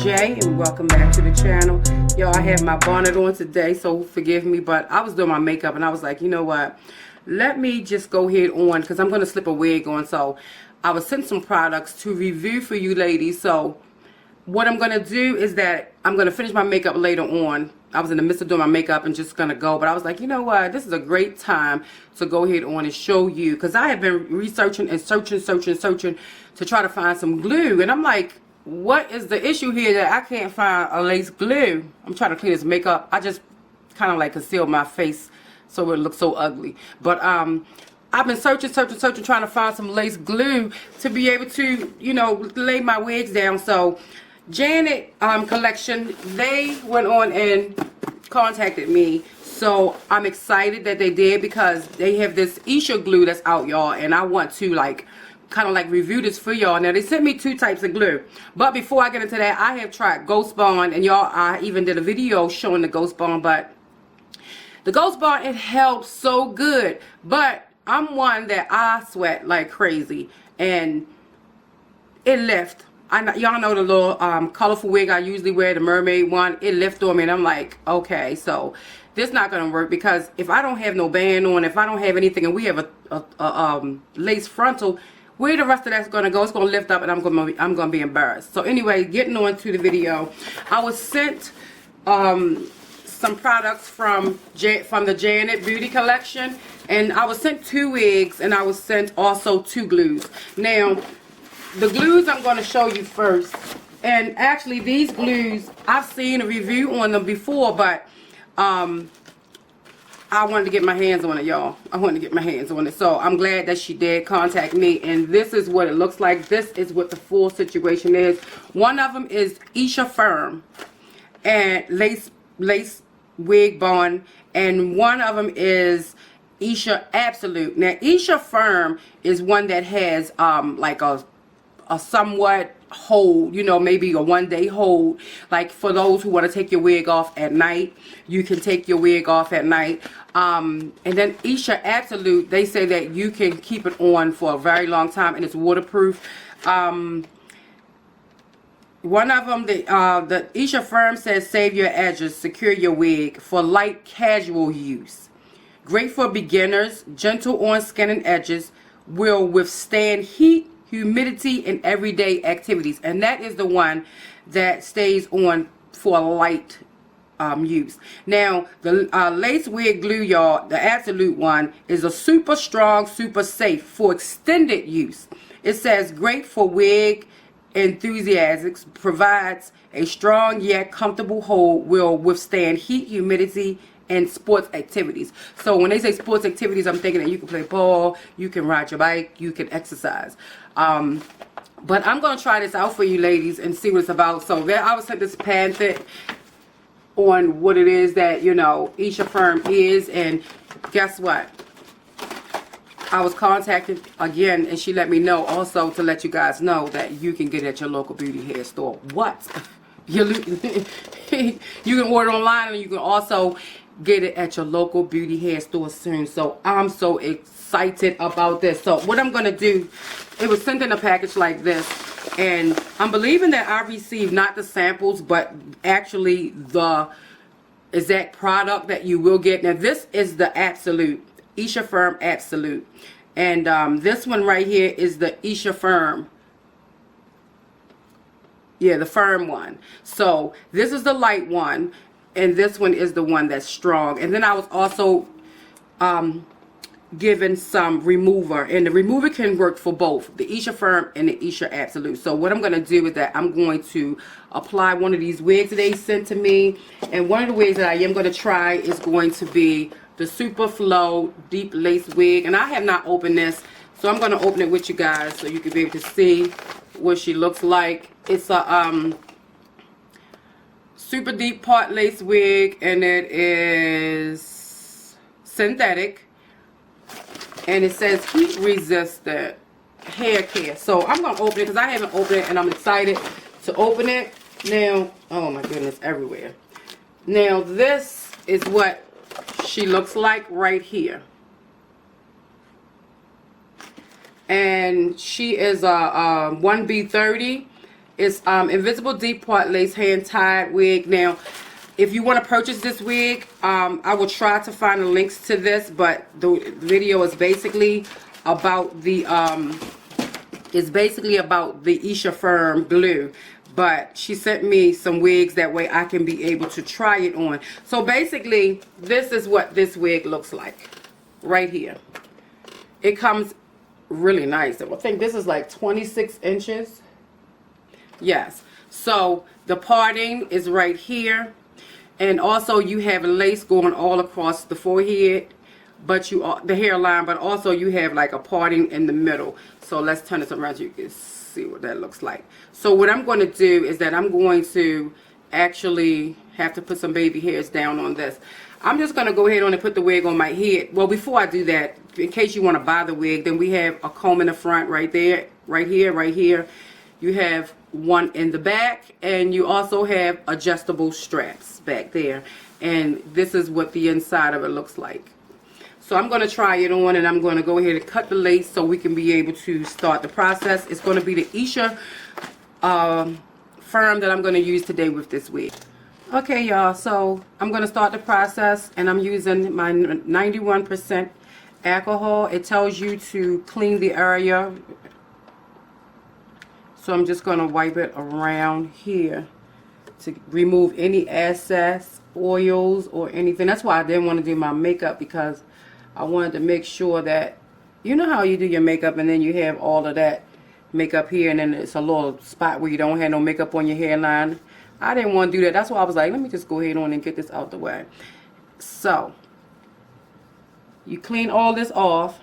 J, and welcome back to the channel. Y'all, I have my bonnet on today, so forgive me, but I was doing my makeup and I was like, you know what, let me just go ahead on, because I'm going to slip a wig on. So I was sent some products to review for you ladies. So what I'm going to do is that I'm going to finish my makeup later on. I was in the midst of doing my makeup and just going to go, but I was like, you know what, this is a great time to go ahead on and show you, because I have been researching and searching to try to find some glue, and I'm like, what is the issue here that I can't find a lace glue? I'm trying to clean this makeup. I just kind of like conceal my face so it looks so ugly. But I've been searching, trying to find some lace glue to be able to, you know, lay my wigs down. So Janet collection, they went on and contacted me. So I'm excited that they did, because they have this Esha glue that's out, y'all, and I want to like kind of like review this for y'all. Now they sent me 2 types of glue, but before I get into that, I have tried Ghost Bond, and y'all, I even did a video showing the Ghost Bond, but the Ghost Bond, it held so good, but I'm one that I sweat like crazy, and it left. Y'all know the little colorful wig I usually wear, the mermaid one, it left on me, and I'm like, okay, so this not gonna work, because if I don't have no band on, if I don't have anything, and we have a lace frontal, where the rest of that's gonna go? It's gonna lift up, and I'm gonna be embarrassed. So anyway, getting on to the video, I was sent some products from the Janet Beauty collection, and I was sent 2 wigs, and I was sent also 2 glues. Now the glues I'm going to show you first, and actually these glues I've seen a review on them before, but I wanted to get my hands on it, y'all. I wanted to get my hands on it, so I'm glad that she did contact me, and this is what it looks like. This is what the full situation is. One of them is Esha Firm and lace wig bond, and one of them is Esha Absolute. Now Esha Firm is one that has like a somewhat hold, you know, maybe a 1-day hold, like for those who want to take your wig off at night. You can take your wig off at night. And then Esha Absolute, they say that you can keep it on for a very long time, and it's waterproof. One of them, the Esha Firm says, save your edges, secure your wig for light casual use. Great for beginners, gentle on skin and edges, will withstand heat, humidity, and everyday activities. And that is the one that stays on for light use. Now the lace wig glue, y'all, the Absolute one, is a super strong, super safe for extended use. It says great for wig enthusiasts, provides a strong yet comfortable hold, will withstand heat, humidity, and sports activities. So when they say sports activities, I'm thinking that you can play ball, you can ride your bike, you can exercise. But I'm going to try this out for you ladies and see what it's about. So there, I was sent this pamphlet on what it is that, you know, Esha Firm is, and guess what? I was contacted again, and she let me know also to let you guys know that you can get it at your local beauty hair store. What? You can order online, and you can also get it at your local beauty hair store soon. So I'm so excited about this. So what I'm going to do, it was sent in a package like this, and I'm believing that I received not the samples, but actually the exact product that you will get. Now this is the Absolute, Esha Firm Absolute, and this one right here is the Esha Firm, yeah, the firm one. So this is the light one, and this one is the one that's strong. And then I was also given some remover, and the remover can work for both the Esha Firm and the Esha Absolute. So what I'm going to do is that I'm going to apply one of these wigs that they sent to me, and one of the wigs that I am going to try is going to be the Super Flow Deep Lace Wig. And I have not opened this, so I'm going to open it with you guys so you can be able to see what she looks like. It's a super deep part lace wig, and it is synthetic, and it says heat resistant hair care. So I'm going to open it because I haven't opened it, and I'm excited to open it. Now, oh my goodness, everywhere. Now this is what she looks like right here. And she is a 1B30. It's invisible deep part lace hand tied wig. Now, if you want to purchase this wig, I will try to find the links to this, but the video is basically about the Esha Firm glue. But she sent me some wigs, that way I can be able to try it on. So basically, this is what this wig looks like right here. It comes really nice. I think this is like 26 inches. Yes. So the parting is right here. And also you have lace going all across the forehead, but the hairline, but also you have like a parting in the middle. So let's turn this around so you can see what that looks like. So what I'm going to do is that I'm going to actually have to put some baby hairs down on this. I'm just going to go ahead on and put the wig on my head. Well, before I do that, in case you want to buy the wig, then we have a comb in the front right there, right here, right here. You have one in the back, and you also have adjustable straps back there. And this is what the inside of it looks like. So I'm going to try it on, and I'm going to go ahead and cut the lace so we can be able to start the process. It's going to be the Esha Firm that I'm going to use today with this wig. Okay, y'all, so I'm going to start the process, and I'm using my 91% alcohol. It tells you to clean the area. So I'm just going to wipe it around here to remove any excess oils or anything. That's why I didn't want to do my makeup, because I wanted to make sure that, you know how you do your makeup and then you have all of that makeup here and then it's a little spot where you don't have no makeup on your hairline. I didn't want to do that. That's why I was like, let me just go ahead on and get this out the way. So you clean all this off,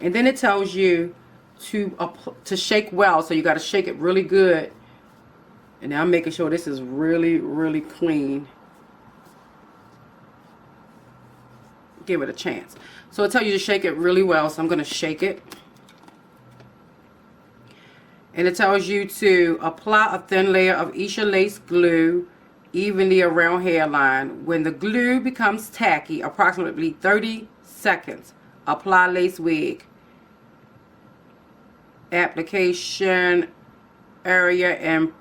and then it tells you to shake well. So you got to shake it really good. And now I'm making sure this is really, really clean. Give it a chance. So it tells you to shake it really well. So I'm going to shake it. And it tells you to apply a thin layer of Esha lace glue evenly around hairline. When the glue becomes tacky, approximately 30 seconds, apply lace wig. Application area and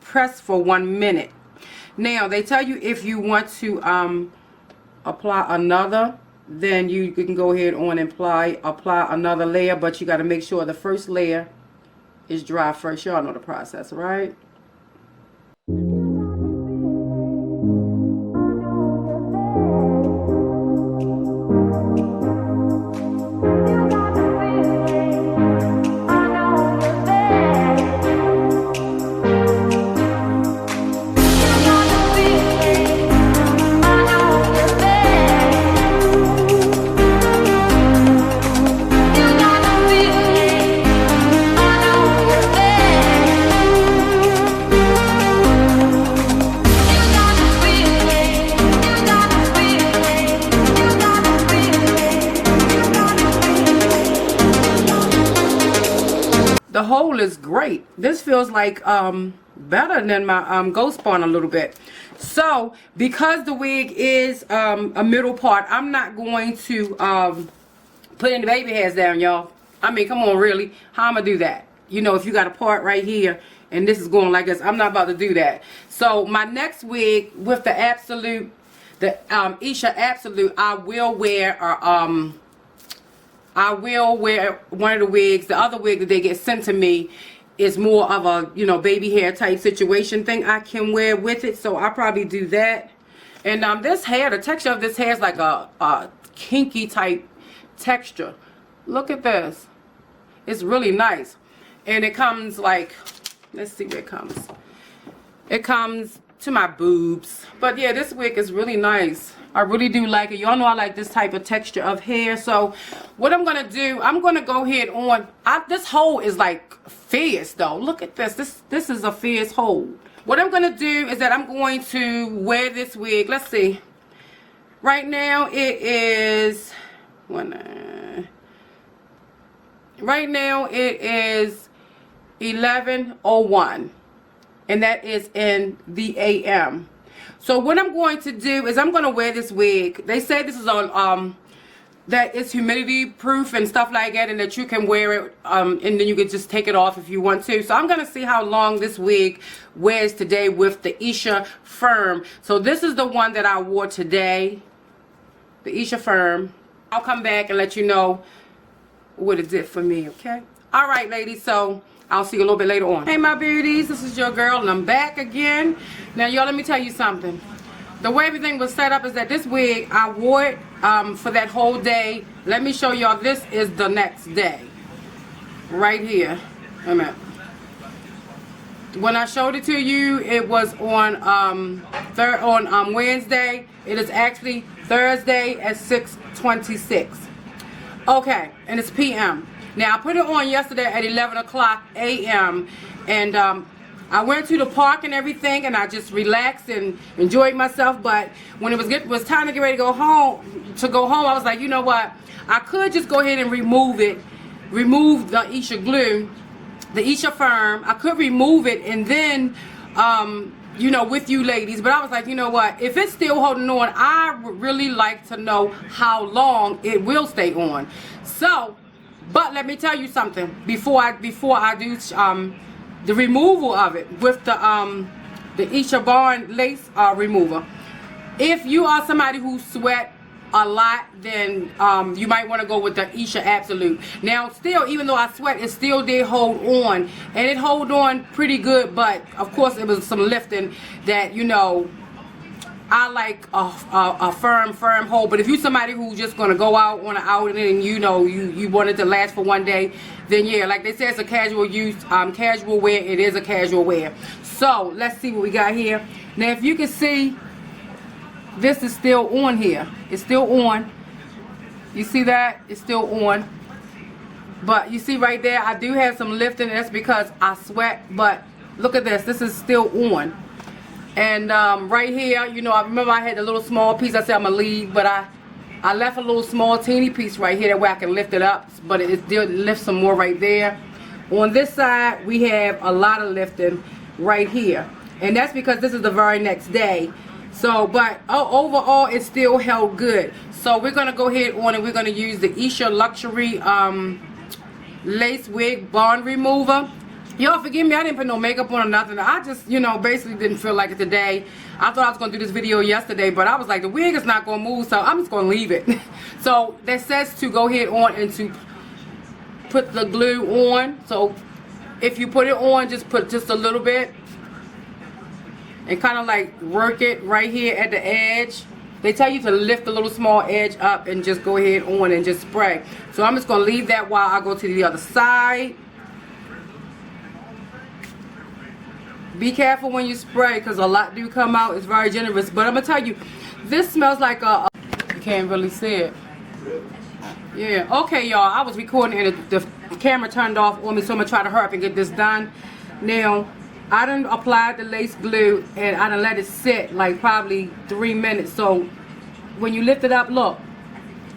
press for 1 minute. Now they tell you if you want to apply another, then you can go ahead on and apply another layer, but you got to make sure the first layer is dry first. Y'all know the process, right? The hole is great. This feels like better than my Ghost Bond a little bit. So because the wig is a middle part, I'm not going to put any baby hairs down, y'all. I mean, come on, really, how am I do that? You know, if you got a part right here and this is going like this, I'm not about to do that. So my next wig with the Absolute, the Esha Absolute, I will wear one of the wigs. The other wig that they get sent to me is more of a, you know, baby hair type situation thing I can wear with it. So I'll probably do that. And this hair, the texture of this hair is like a kinky type texture. Look at this. It's really nice. And it comes like, let's see where it comes. It comes to my boobs. But yeah, this wig is really nice. I really do like it. Y'all know I like this type of texture of hair. So what I'm going to do, I'm going to go ahead on. This hole is like fierce though. Look at this. This is a fierce hole. What I'm going to do is that I'm going to wear this wig. Let's see. Right now it is, right now it is 11:01. And that is in the AM. So what I'm going to do is I'm going to wear this wig. They say this is a that it's humidity proof and stuff like that, and that you can wear it and then you can just take it off if you want to. So I'm gonna see how long this wig wears today with the Esha Firm. So this is the one that I wore today, the Esha Firm. I'll come back and let you know what it did for me, okay? All right, ladies, so I'll see you a little bit later on. Hey, my beauties, this is your girl, and I'm back again. Now, y'all, let me tell you something. The way everything was set up is that this wig, I wore it for that whole day. Let me show y'all, this is the next day. Right here. Wait a minute. When I showed it to you, it was on Wednesday. It is actually Thursday at 6:26. Okay, and it's p.m. Now, I put it on yesterday at 11 o'clock a.m. and I went to the park and everything, and I just relaxed and enjoyed myself. But when it was time to get ready to go home, I was like, you know what? I could just go ahead and remove the Esha glue, the Esha Firm. I could remove it and then, you know, with you ladies. But I was like, you know what? If it's still holding on, I would really like to know how long it will stay on. So, but let me tell you something before I do the removal of it with the Esha Barn lace remover. If you are somebody who sweat a lot, then you might want to go with the Esha Absolute. Now, still, even though I sweat, it still did hold on, and it hold on pretty good. But of course, it was some lifting that, you know, I like a firm hold. But if you're somebody who's just gonna go out on an outing and you know you want it to last for one day, then yeah, like they say, it's a casual use, casual wear. It is a casual wear. So let's see what we got here. Now, if you can see, this is still on here. It's still on. You see that? It's still on. But you see right there, I do have some lifting. That's because I sweat. But look at this. This is still on. And right here, you know, I remember I had a little small piece. I said I'm gonna leave, but I left a little small teeny piece right here that way I can lift it up, but it still lifts some more right there. On this side, we have a lot of lifting right here, and that's because this is the very next day. So, but overall, it still held good. So we're gonna go ahead on and we're gonna use the Esha Luxury lace wig bond remover. Y'all forgive me, I didn't put no makeup on or nothing. I just, you know, basically didn't feel like it today. I thought I was going to do this video yesterday, but I was like, the wig is not going to move, so I'm just going to leave it. So that says to go ahead on and to put the glue on. So if you put it on, just put just a little bit and kind of like work it right here at the edge. They tell you to lift the little small edge up and just go ahead on and just spray. So I'm just going to leave that while I go to the other side. Be careful when you spray, because a lot do come out. It's very generous. But I'm going to tell you, this smells like you can't really see it. Yeah. Okay, y'all. I was recording and the camera turned off on me, so I'm going to try to hurry up and get this done. Now, I done applied the lace glue, and I done let it sit like probably 3 minutes. So, when you lift it up, look,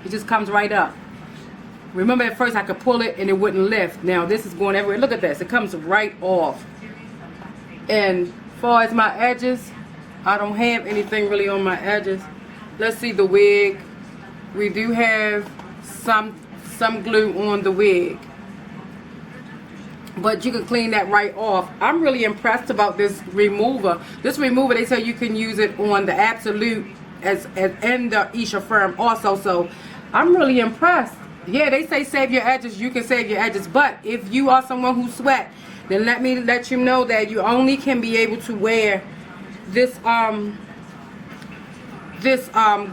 it just comes right up. Remember, at first I could pull it and it wouldn't lift. Now, this is going everywhere. Look at this. It comes right off. And as far as my edges, I don't have anything really on my edges. Let's see the wig. We do have some glue on the wig, but you can clean that right off. I'm really impressed about this remover. This remover, they say you can use it on the Absolute and the Esha Firm also. So I'm really impressed. Yeah, they say save your edges. You can save your edges, but if you are someone who sweat, then let me let you know that you only can be able to wear this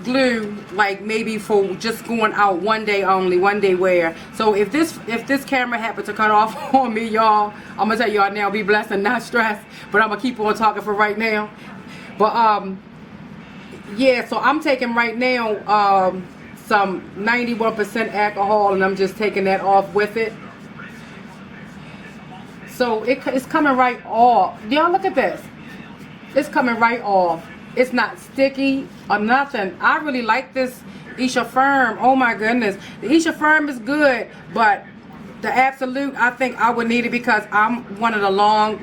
glue like maybe for just going out one day only, one day wear. So if this camera happened to cut off on me, y'all, I'm gonna tell y'all now, be blessed and not stressed. But I'm gonna keep on talking for right now. But yeah, so I'm taking right now some 91% alcohol, and I'm just taking that off with it. So it's coming right off. Y'all look at this. It's coming right off. It's not sticky or nothing. I really like this Esha Firm. Oh my goodness. The Esha Firm is good, but The Absolute, I think I would need it because I'm one of the long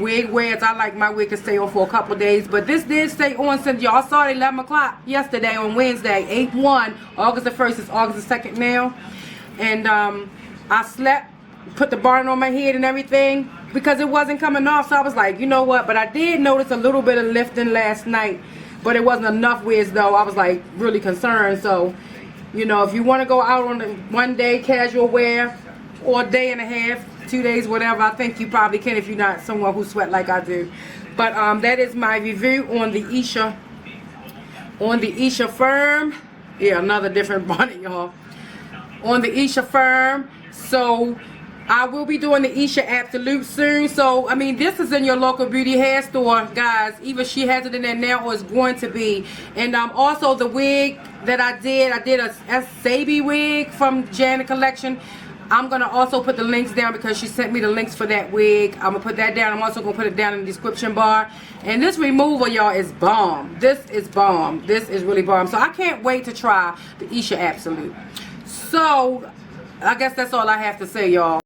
wig wears. I like my wig to stay on for a couple days. But this did stay on since y'all saw it 11 o'clock yesterday on Wednesday, 8/1. August the 1st is August the 2nd now. And I slept, put the bonnet on my head and everything because it wasn't coming off. So I was like, you know what? But I did notice a little bit of lifting last night. But it wasn't enough wigs though. I was like really concerned. So, you know, if you want to go out on a one day casual wear, or a day and a half, 2 days, whatever, I think you probably can if you're not someone who sweat like I do. But that is my review on the Esha Firm. Yeah, another different bonnet, y'all. On the Esha Firm. So I will be doing the Esha Absolute soon. So I mean, this is in your local beauty hair store, guys. Either she has it in there now or it's going to be. And also the wig that I did a Sabi wig from Janet Collection. I'm going to also put the links down because she sent me the links for that wig. I'm going to put that down. I'm also going to put it down in the description bar. And this removal, y'all, is bomb. This is bomb. This is really bomb. So I can't wait to try the Esha Absolute. So I guess that's all I have to say, y'all.